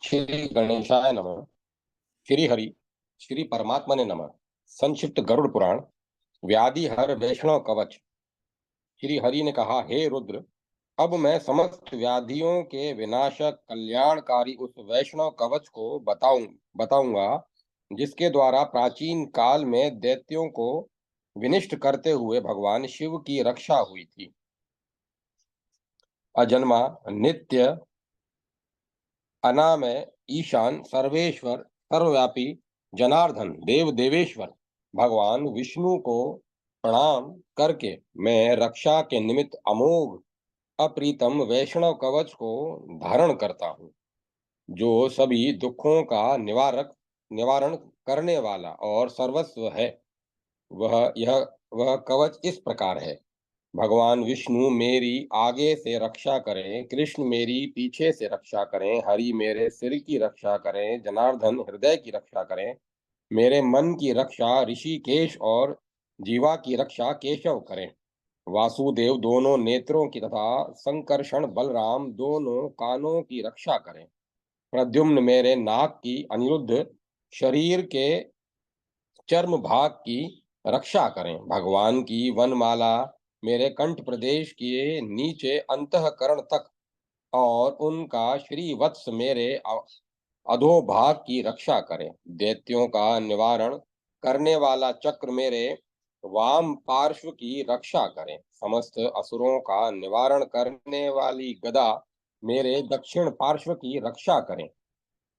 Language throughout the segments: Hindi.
श्री गणेशाय नमः। श्री हरि श्री परमात्मा ने नमः। संक्षिप्त गरुड़ पुराण। व्याधि हर वैष्णव कवच। श्री हरि ने कहा, हे रुद्र, अब मैं समस्त व्याधियों के विनाशक कल्याणकारी उस वैष्णव कवच को बताऊंगा जिसके द्वारा प्राचीन काल में दैत्यों को विनिष्ट करते हुए भगवान शिव की रक्षा हुई थी। अजन्मा, नित्य, अनामय, ईशान, सर्वेश्वर, सर्वव्यापी, जनार्दन, देव देवेश्वर भगवान विष्णु को प्रणाम करके मैं रक्षा के निमित्त अमोघ अप्रीतम वैष्णव कवच को धारण करता हूँ, जो सभी दुखों का निवारण करने वाला और सर्वस्व है। वह कवच इस प्रकार है। भगवान विष्णु मेरी आगे से रक्षा करें, कृष्ण मेरी पीछे से रक्षा करें, हरि मेरे सिर की रक्षा करें, जनार्दन हृदय की रक्षा करें, मेरे मन की रक्षा ऋषिकेश और जीवा की रक्षा केशव करें, वासुदेव दोनों नेत्रों की तथा संकर्षण बलराम दोनों कानों की रक्षा करें, प्रद्युम्न मेरे नाक की, अनिरुद्ध शरीर के चर्म भाग की रक्षा करें, भगवान की वनमाला मेरे कंठ प्रदेश के नीचे अंतःकरण तक और उनका श्री वत्स मेरे अधोभाग की रक्षा करें, दैत्यों का निवारण करने वाला चक्र मेरे वाम पार्श्व की रक्षा करें, समस्त असुरों का निवारण करने वाली गदा मेरे दक्षिण पार्श्व की रक्षा करें,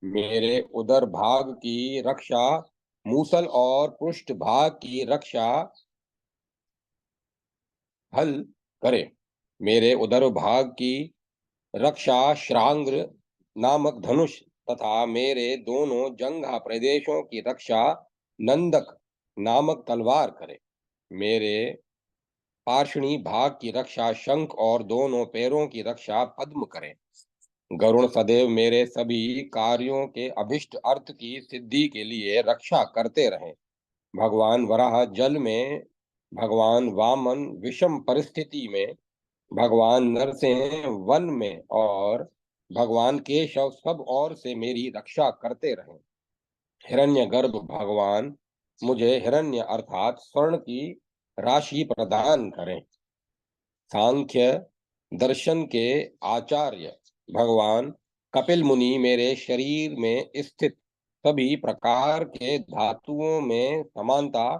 मेरे उदर भाग की रक्षा मूसल और पृष्ठ भाग की रक्षा हल करे, मेरे उदर भाग की रक्षा श्रांग्र नामक धनुष तथा मेरे दोनों जंघा प्रदेशों की रक्षा नंदक नामक तलवार करे, मेरे पार्श्वनी भाग की रक्षा शंख और दोनों पैरों की रक्षा पद्म करे, गरुण सदैव मेरे सभी कार्यों के अभिष्ट अर्थ की सिद्धि के लिए रक्षा करते रहें, भगवान वराह जल में, भगवान वामन विषम परिस्थिति में, भगवान नरसिंह वन में और भगवान केशव सब ओर से मेरी रक्षा करते रहें, हिरण्यगर्भ भगवान मुझे हिरण्य अर्थात स्वर्ण की राशि प्रदान करें, सांख्य दर्शन के आचार्य भगवान कपिल मुनि मेरे शरीर में स्थित सभी प्रकार के धातुओं में समानता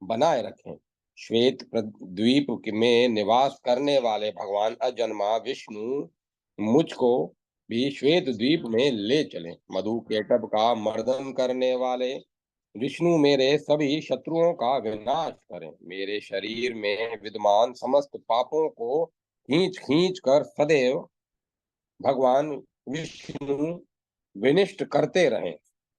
बनाए रखें, श्वेत द्वीप में निवास करने वाले भगवान अजन्मा विष्णु मुझको भी श्वेत द्वीप में ले चलें, मधु केटभ का मर्दन करने वाले विष्णु मेरे सभी शत्रुओं का विनाश करें, मेरे शरीर में विद्यमान समस्त पापों को खींच खींच कर सदैव भगवान विष्णु विनिष्ट करते रहें,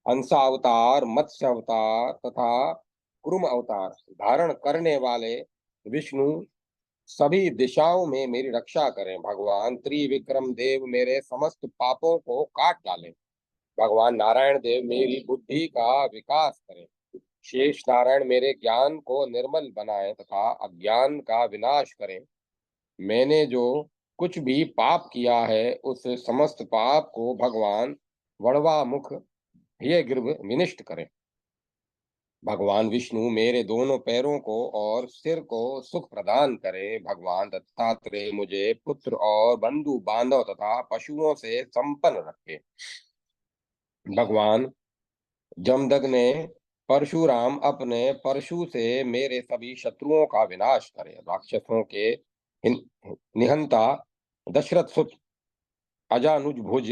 हंसावतार, मत्स्य अवतार तथा कुर्म अवतार धारण करने वाले विष्णु सभी दिशाओं में मेरी रक्षा करें, भगवान त्रिविक्रम देव मेरे समस्त पापों को काट डालें, भगवान नारायण देव मेरी बुद्धि का विकास करें, शेष नारायण मेरे ज्ञान को निर्मल बनाएं तथा अज्ञान का विनाश करें, मैंने जो कुछ भी पाप किया है उस समस्त पाप को भगवान वड़वा मुख हयग्रीव विनिष्ट करें, भगवान विष्णु मेरे दोनों पैरों को और सिर को सुख प्रदान करें, भगवान दत्तात्रेय मुझे पुत्र और बंधु बांधव तथा पशुओं से संपन्न रखे, भगवान जमदग्नि ने परशुराम अपने परशु से मेरे सभी शत्रुओं का विनाश करे, राक्षसों के निहंता दशरथ सुत अजानुज भुज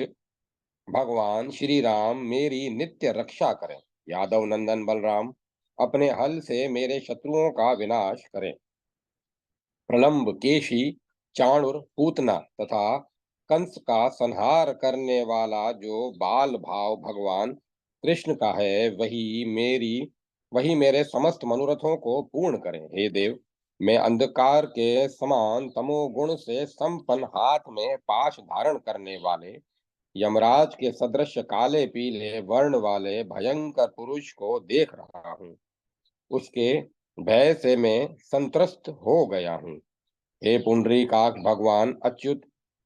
भगवान श्री राम मेरी नित्य रक्षा करें, यादव नंदन बलराम अपने हल से मेरे शत्रुओं का विनाश करें, प्रलंब, केशी, चाणुर, पूतना तथा कंस का संहार करने वाला जो बाल भाव भगवान कृष्ण का है वही मेरे समस्त मनोरथों को पूर्ण करें, हे देव, मैं अंधकार के समान तमोगुण से संपन्न हाथ में पाश धारण करने वाले यमराज के सदृश काले पीले वर्ण वाले भयंकर पुरुष को देख रहा हूँ, उसके भय से मैं संत्रस्त हो गया हूँ, हे पुंडरीकाक्ष भगवान अच्युत,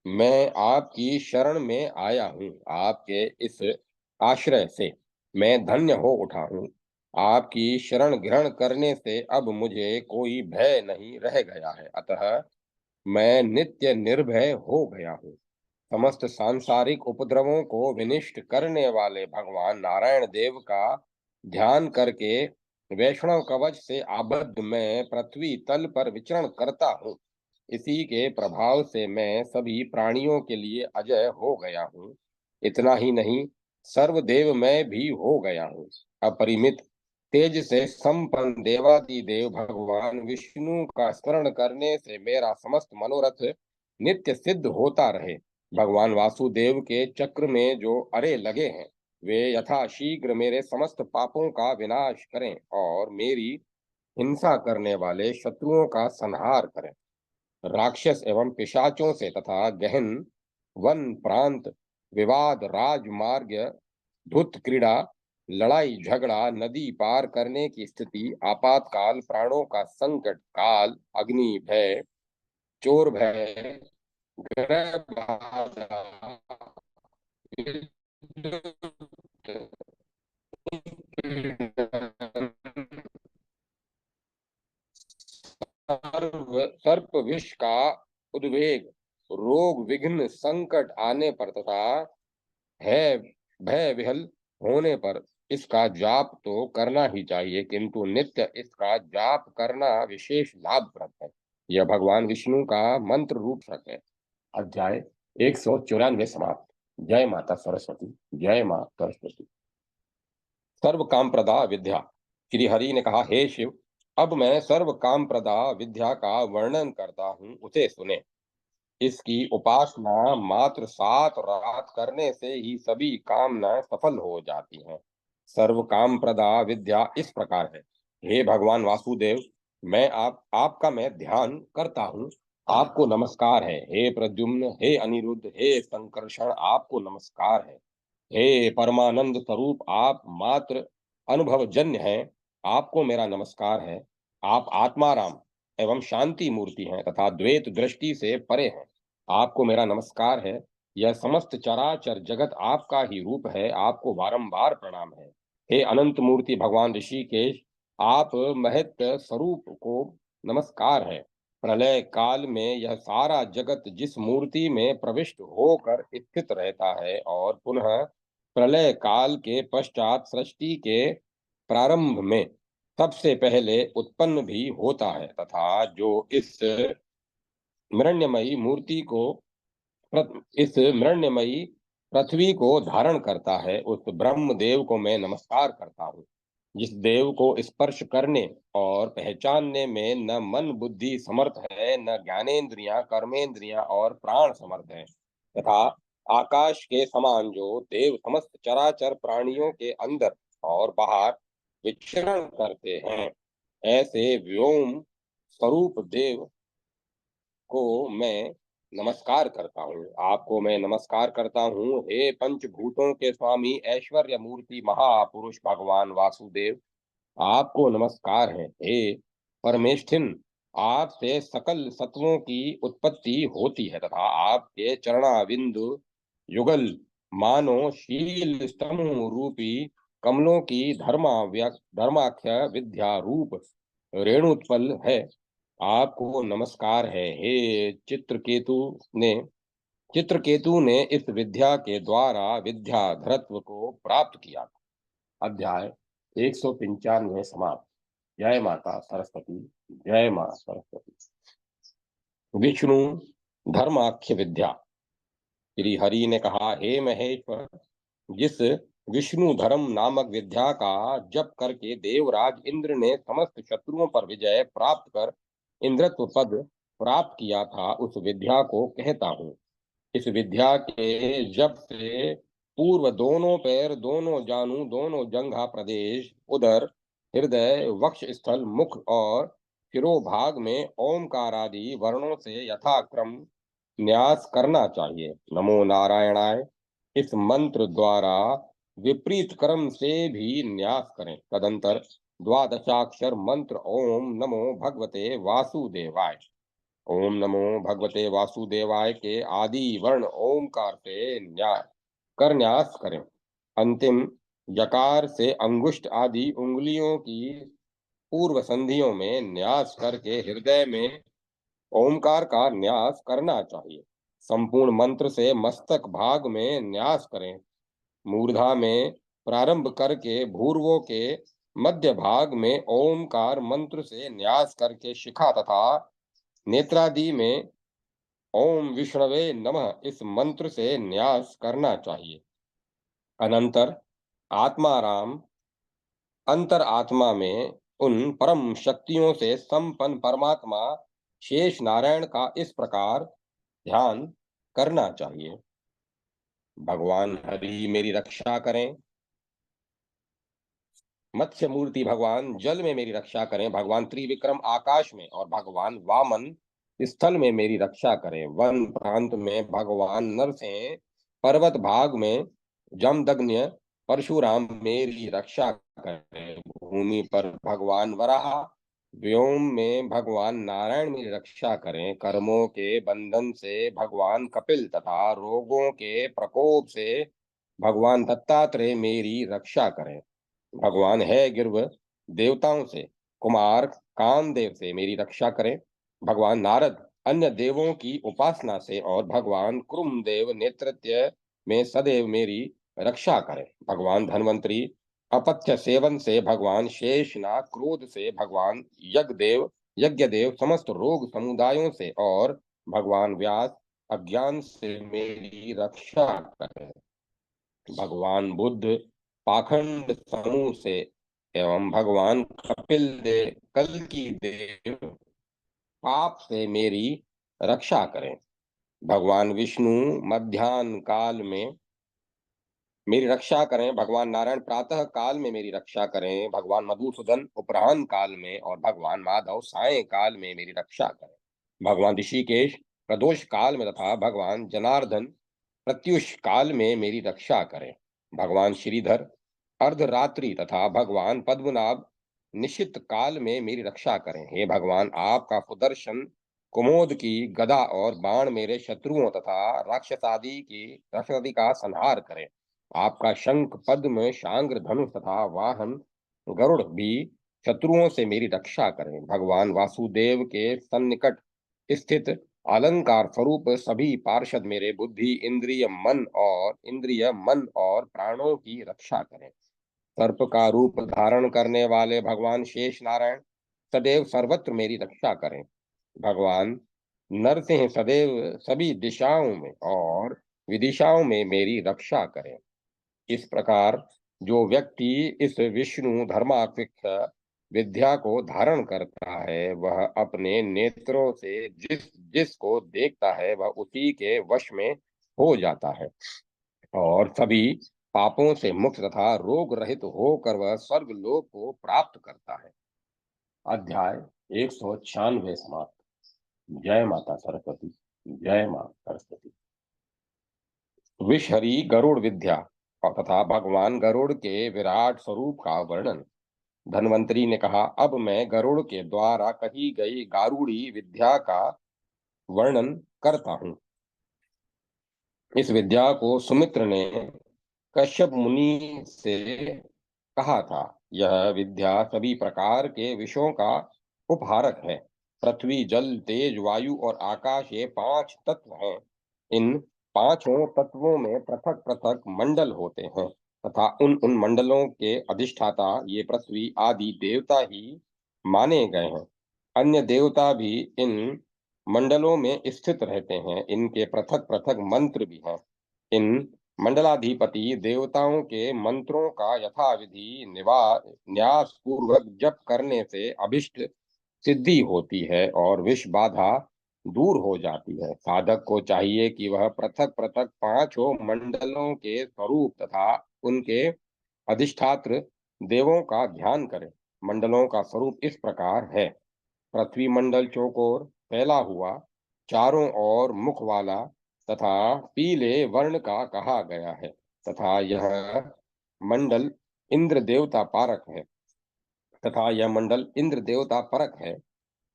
मैं आपकी शरण में आया हूँ। आपके इस आश्रय से मैं धन्य हो उठा हूँ। आपकी शरण ग्रहण करने से अब मुझे कोई भय नहीं रह गया है। अतः मैं नित्य निर्भय हो गया हूँ। समस्त सांसारिक उपद्रवों को विनिष्ट करने वाले भगवान नारायण देव का ध्यान करके वैष्णव कवच से आबद्ध मैं पृथ्वी तल पर विचरण करता हूँ। इसी के प्रभाव से मैं सभी प्राणियों के लिए अजय हो गया हूँ। इतना ही नहीं, सर्वदेव मैं भी हो गया हूँ। अपरिमित तेज से संपन्न देवादिदेव भगवान विष्णु का स्मरण करने से मेरा समस्त मनोरथ नित्य सिद्ध होता रहे। भगवान वासुदेव के चक्र में जो अरे लगे हैं, वे यथाशीघ्र मेरे समस्त पापों का विनाश करें और मेरी हिंसा करने वाले शत्रुओं का संहार करें। राक्षस एवं पिशाचों से तथा गहन वन प्रांत, विवाद, राजमार्ग, धुत क्रीड़ा, लड़ाई झगड़ा, नदी पार करने की स्थिति, आपातकाल, प्राणों का संकट काल, अग्नि भय, चोर भय, ग्रह बाधा, सर्प विष का उद्वेग, रोग विघ्न संकट आने पर तथा है भय विहल होने पर इसका जाप तो करना ही चाहिए, किंतु नित्य इसका जाप करना विशेष लाभप्रद है। यह भगवान विष्णु का मंत्र रूप है। अध्याय 194 समाप्त। जय माता सरस्वती। जय मां सरस्वती। सर्व काम प्रदा विद्या। श्री हरि ने कहा, हे शिव, अब मैं सर्व काम प्रदा विद्या का वर्णन करता हूँ, उसे सुने। इसकी उपासना मात्र 7 रात करने से ही सभी कामनाएं सफल हो जाती हैं। सर्व काम प्रदा विद्या इस प्रकार है। हे भगवान वासुदेव, आपका मैं ध्यान करता हूँ। आपको नमस्कार है। हे प्रद्युम्न, हे अनिरुद्ध, हे संकर्षण, आपको नमस्कार है। हे परमानंद स्वरूप, आप मात्र अनुभवजन्य हैं, आपको मेरा नमस्कार है। आप आत्माराम एवं शांति मूर्ति हैं तथा द्वैत दृष्टि से परे हैं, आपको मेरा नमस्कार है। यह समस्त चराचर जगत आपका ही रूप है, आपको बारंबार प्रणाम है। हे अनंत मूर्ति भगवान ऋषिकेश, आप महत स्वरूप को नमस्कार है। प्रलय काल में यह सारा जगत जिस मूर्ति में प्रविष्ट होकर स्थित रहता है और पुनः प्रलय काल के पश्चात सृष्टि के प्रारंभ में सबसे पहले उत्पन्न भी होता है तथा जो इस मृण्यमयी मूर्ति को इस मृण्यमयी पृथ्वी को धारण करता है, उस ब्रह्म देव को मैं नमस्कार करता हूँ। जिस देव को स्पर्श करने और पहचानने में न मन बुद्धि समर्थ है, न ज्ञानेन्द्रियां, कर्मेंद्रियां और प्राण समर्थ है, तथा आकाश के समान जो देव समस्त चराचर प्राणियों के अंदर और बाहर विचरण करते हैं, ऐसे व्योम स्वरूप देव को मैं नमस्कार करता हूँ। आपको मैं नमस्कार करता हूँ, हे पंचभूतों के स्वामी ऐश्वर्य मूर्ति महापुरुष भगवान वासुदेव, आपको नमस्कार है। हे परमेष्ठिन, आपसे सकल सत्वों की उत्पत्ति होती है तथा आपके चरणाविंदु युगल मानो शील स्तंभ रूपी कमलों की धर्माख्य विद्या रूप रेणुत्पल है। आपको नमस्कार है। हे ने चित्रकेतु ने इस विद्या के द्वारा विद्याधरत्व को प्राप्त किया। अध्याय 195 समाप्त। जय माता सरस्वती। जय मां सरस्वती। विष्णु धर्माख्य विद्या। श्री हरि ने कहा, हे महेश्वर, जिस विष्णु धर्म नामक विद्या का जप करके देवराज इंद्र ने समस्त शत्रुओं पर विजय प्राप्त कर इंद्रत्व पद प्राप्त किया था, उस विद्या को कहता हूँ। इस विद्या के जप से पूर्व दोनों पैर, दोनों जानू, दोनों जंघा प्रदेश, उदर, हृदय, वक्ष स्थल, मुख और शिरोभाग में ओमकार आदि वर्णों से यथाक्रम न्यास करना चाहिए। नमो नारायणाय इस मंत्र द्वारा विपरीत क्रम से भी न्यास करें। तदंतर द्वादशाक्षर मंत्र ओम नमो भगवते वासुदेवाय ओम नमो भगवते वासुदेवाय के आदि वर्ण ओमकार से न्यास कर न्यास करें। अंतिम यकार से अंगुष्ठ आदि उंगलियों की पूर्व संधियों में न्यास करके हृदय में ओमकार का न्यास करना चाहिए। संपूर्ण मंत्र से मस्तक भाग में न्यास करें। मूर्धा में प्रारंभ करके भूर्वों के मध्य भाग में ओमकार मंत्र से न्यास करके शिखा तथा नेत्रादि में ओम विष्णवे नमः इस मंत्र से न्यास करना चाहिए। अनंतर आत्माराम अंतर आत्मा में उन परम शक्तियों से संपन्न परमात्मा शेष नारायण का इस प्रकार ध्यान करना चाहिए। भगवान हरि मेरी रक्षा करें। मत्स्य मूर्ति भगवान जल में मेरी रक्षा करें। भगवान त्रिविक्रम आकाश में और भगवान वामन स्थल में मेरी रक्षा करें। वन प्रांत में भगवान नरसिंह, पर्वत भाग में जमदग्नि परशुराम मेरी रक्षा करें। भूमि पर भगवान वराह, व्योम में भगवान नारायण मेरी रक्षा करें। कर्मों के बंधन से भगवान कपिल तथा रोगों के प्रकोप से भगवान दत्तात्रेय मेरी रक्षा करें। भगवान है गिर्व देवताओं से कुमार कामदेव से मेरी रक्षा करें। भगवान नारद अन्य देवों की उपासना से और भगवान कुरुमदेव नेतृत्व में सदैव मेरी रक्षा करें। भगवान धन्वंतरी अपथ्य सेवन से, भगवान शेषनाग क्रोध से, भगवान यज्ञदेव समस्त रोग समुदायों से और भगवान व्यास अज्ञान से मेरी रक्षा करें। भगवान बुद्ध पाखंड समूह से एवं भगवान कल की देव पाप से मेरी रक्षा करें। भगवान विष्णु मध्यान्ह काल में मेरी रक्षा करें। भगवान नारायण प्रातः काल में मेरी रक्षा करें। भगवान मधुसूदन उपराह्न काल में और भगवान माधव साय काल में मेरी रक्षा करें। भगवान ऋषिकेश प्रदोष काल में तथा भगवान जनार्दन प्रत्युष काल में मेरी रक्षा करें। भगवान श्रीधर अर्धरात्रि तथा भगवान पद्मनाभ निश्चित काल में मेरी रक्षा करें। हे भगवान, आपका सुदर्शन कुमोद की गदा और बाण मेरे शत्रुओं तथा राक्षसादि का संहार करें। आपका शंख पद्म शांग्र धनुष तथा वाहन गरुड़ भी शत्रुओं से मेरी रक्षा करें। भगवान वासुदेव के सन्निकट स्थित अलंकार स्वरूप सभी पार्षद मेरे बुद्धि इंद्रिय मन और प्राणों की रक्षा करें। सर्प का रूप धारण करने वाले भगवान शेष नारायण सदैव सर्वत्र मेरी रक्षा करें। भगवान नरसिंह सदैव सभी दिशाओं में और विदिशाओं में मेरी रक्षा करें। इस प्रकार जो व्यक्ति इस विष्णु धर्मात्मिक विद्या को धारण करता है, वह अपने नेत्रों से जिसको देखता है वह उसी के वश में हो जाता है और सभी पापों से मुक्त तथा रोग रहित होकर वह स्वर्ग लोक को प्राप्त करता है। अध्याय 196 समाप्त। जय माता सरस्वती। जय मां सरस्वती। विषहरी गरुड़ विद्या और तथा भगवान गरुड़ के विराट स्वरूप का वर्णन। धन्वंतरी ने कहा, अब मैं गरुड़ के द्वारा कही गई गारुड़ी विद्या का वर्णन करता हूँ। इस विद्या को सुमित्र ने कश्यप मुनि से कहा था। यह विद्या सभी प्रकार के विषयों का उपहारक है। पृथ्वी जल तेज वायु और आकाश ये 5 तत्व हैं। इन पांचों तत्वों में पृथक पृथक मंडल होते हैं तथा उन उन मंडलों के अधिष्ठाता ये पृथ्वी आदि देवता ही माने गए हैं। अन्य देवता भी इन मंडलों में स्थित रहते हैं। इनके पृथक पृथक मंत्र भी हैं। इन मंडलाधिपति देवताओं के मंत्रों का यथाविधि न्यास पूर्वक जप करने से अभिष्ट सिद्धि होती है और विष बाधा दूर हो जाती है। साधक को चाहिए कि वह पृथक पृथक पांचों मंडलों के स्वरूप तथा उनके अधिष्ठात्र देवों का ध्यान करे। मंडलों का स्वरूप इस प्रकार है। पृथ्वी मंडल चौकोर फैला हुआ, चारों ओर मुख वाला तथा पीले वर्ण का कहा गया है तथा यह मंडल इंद्र देवता परक है।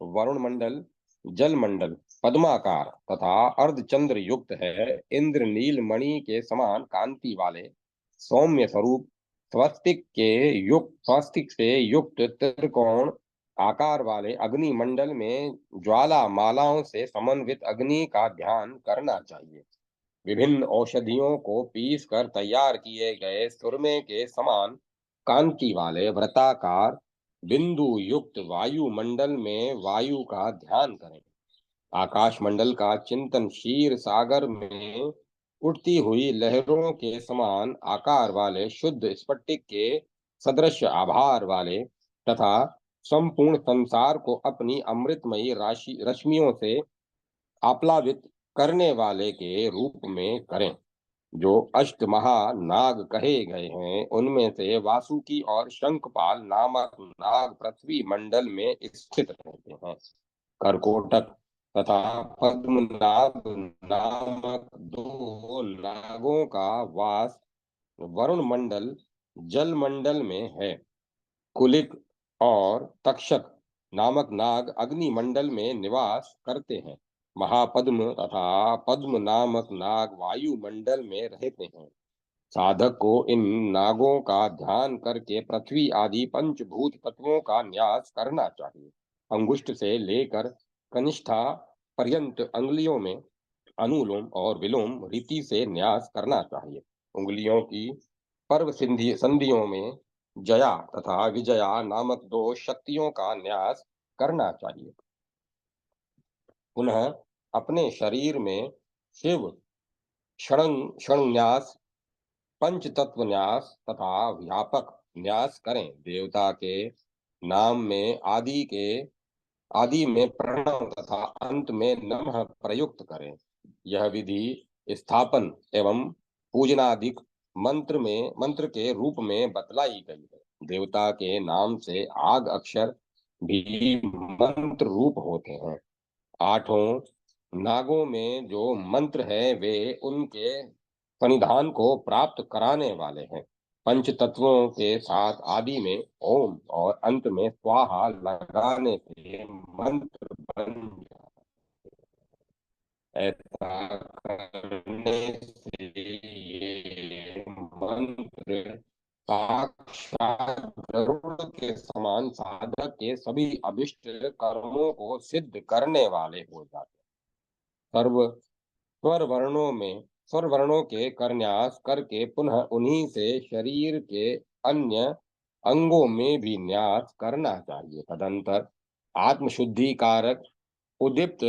वरुण मंडल जलमंडल पद्माकार तथा अर्धचंद्र युक्त है। इंद्र नील मणि के समान कांति वाले सौम्य स्वरूप स्वस्तिक से युक्त त्रिकोण आकार वाले अग्नि मंडल में ज्वाला मालाओं से समन्वित अग्नि का ध्यान करना चाहिए। विभिन्न औषधियों को पीस कर तैयार किए गए सुरमे के समान कांति वाले वृत्ताकार बिंदु युक्त वायुमंडल में वायु का ध्यान करें। आकाश मंडल का चिंतन क्षीर सागर में उठती हुई लहरों के समान आकार वाले शुद्ध स्फटिक के सदृश आभार वाले तथा संपूर्ण संसार को अपनी अमृतमयी राशि रश्मियों से आप्लावित करने वाले के रूप में करें। जो अष्ट महानाग कहे गए हैं उनमें से वासुकी और शंखपाल नामक नाग पृथ्वी मंडल में स्थित रहते हैं। कर्कोटक तथा पद्मनाभ नामक दो नागों का वास वरुण मंडल जल मंडल में है। कुलिक और तक्षक नामक नाग अग्नि मंडल में निवास करते हैं। महापद्म तथा पद्म नामक नाग वायु मंडल में रहते हैं। साधक को इन नागों का ध्यान करके पृथ्वी आदि पंचभूत तत्वों का न्यास करना चाहिए। अंगुष्ठ से लेकर कनिष्ठा पर्यंत अंगुलियों में अनुलोम और विलोम रीति से न्यास करना चाहिए। उंगलियों की पर्व संधियों में जया तथा विजया नामक दो शक्तियों का न्यास करना चाहिए। पुनः अपने शरीर में शिव क्षण न्यास पंच तत्व न्यास तथा व्यापक न्यास करें। देवता के नाम में आदि में प्रणव तथा अंत में नमः प्रयुक्त करें। यह विधि स्थापन एवं पूजनादिक मंत्र के रूप में बतलाई गई है। देवता के नाम से आग अक्षर भी मंत्र रूप होते हैं। आठों नागों में जो मंत्र है वे उनके सन्निधान को प्राप्त कराने वाले हैं। पंच तत्वों के साथ आदि में ओम और अंत में स्वाहा लगाने से मंत्र बन जाता है। ऐसा करने से ये मंत्र साक्षात गरुड़ के समान साधक के सभी अभिष्ट कर्मों को सिद्ध करने वाले हो जाते हैं। सर्व स्वर वर्णों के करन्यास करके पुनः उन्हीं से शरीर के अन्य अंगों में भी न्यास करना चाहिए। तदंतर आत्मशुद्धि कारक उद्दीप्त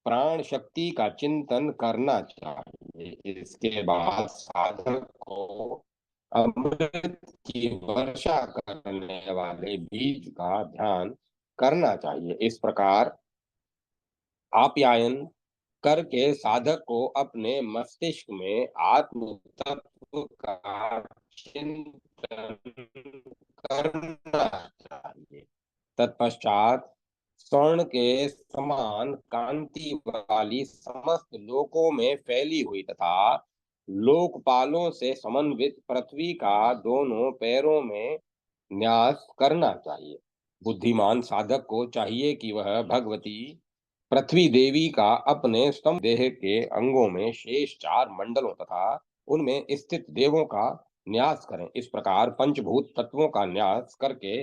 प्राण शक्ति का चिंतन करना चाहिए। इसके बाद साधक को अमृत की वर्षा करने वाले बीज का ध्यान करना चाहिए। इस प्रकार आप्यायन करके साधक को अपने मस्तिष्क में आत्म तत्व का चिंतन करना चाहिए। तत्पश्चात स्वर्ण के समान कांति वाली समस्त लोकों में फैली हुई तथा लोकपालों से समन्वित पृथ्वी का दोनों पैरों में न्यास करना चाहिए। बुद्धिमान साधक को चाहिए कि वह भगवती पृथ्वी देवी का अपने स्तंभ देह के अंगों में शेष चार मंडलों तथा उनमें स्थित देवों का न्यास करें। इस प्रकार पंचभूत तत्वों का न्यास करके